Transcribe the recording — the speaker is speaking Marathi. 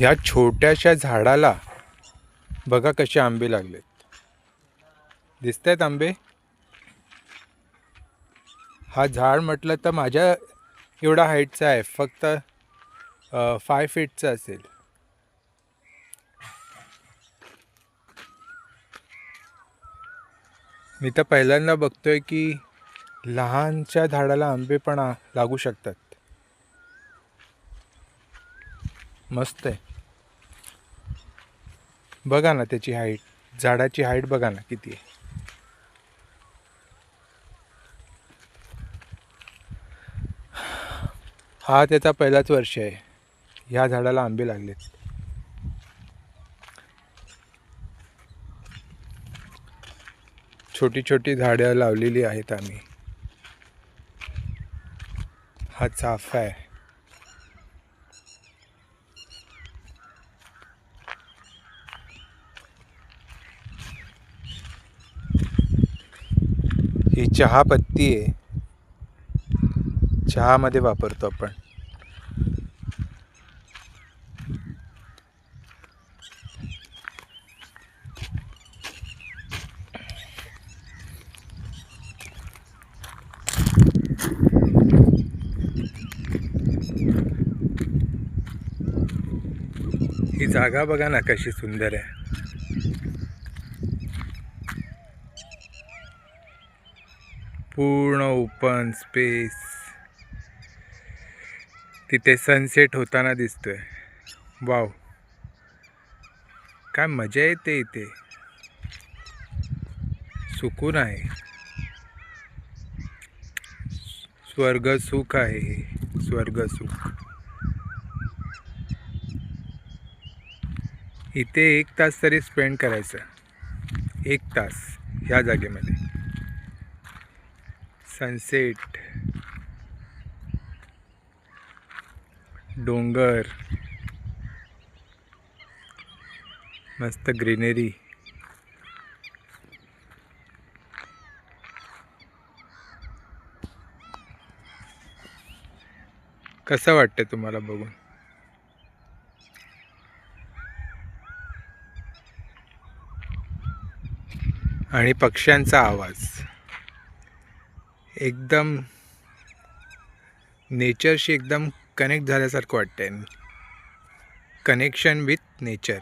ह्या छोट्याशा झाडाला बघा कसे आंबे लागलेत. दिसतायत आंबे. हा झाड म्हटलं तर माझ्या एवढा हाईटचा आहे, फक्त 5 फीटचा असेल. मी तर पहिल्यांदा बघतोय की लहानच्या झाडाला आंबे पण लागू शकतात. मस्त आहे. बघा ना त्याची हाईट, झाडाची हाईट बघा ना किती आहे. हा त्याचा पहिलाच वर्ष आहे. ह्या झाडाला आंबे लागलेत. छोटी छोटी झाडं लावलेली आहेत आम्ही. हा चाफा आहे. ही चहा पत्ती आहे, चहामध्ये वापरतो आपण. ही जागा बघा ना कशी सुंदर आहे. पूर्ण ओपन स्पेस. तिथे सनसेट होताना दिसतोय. वाव, काय मजा येते इथे. सुकून आहे, स्वर्ग सुख आहे. स्वर्ग सुख. इथे 1 तास तरी स्पेंड करायचं. 1 तास ह्या जागेमध्ये. सनसेट, डोंगर, मस्त ग्रीनरी. कसं वाटतं तुम्हाला बघून? आणि पक्ष्यांचा आवाज एकदम नेचरशी एकदम कनेक्ट झाल्यासारखं वाटतंय. Connection with nature.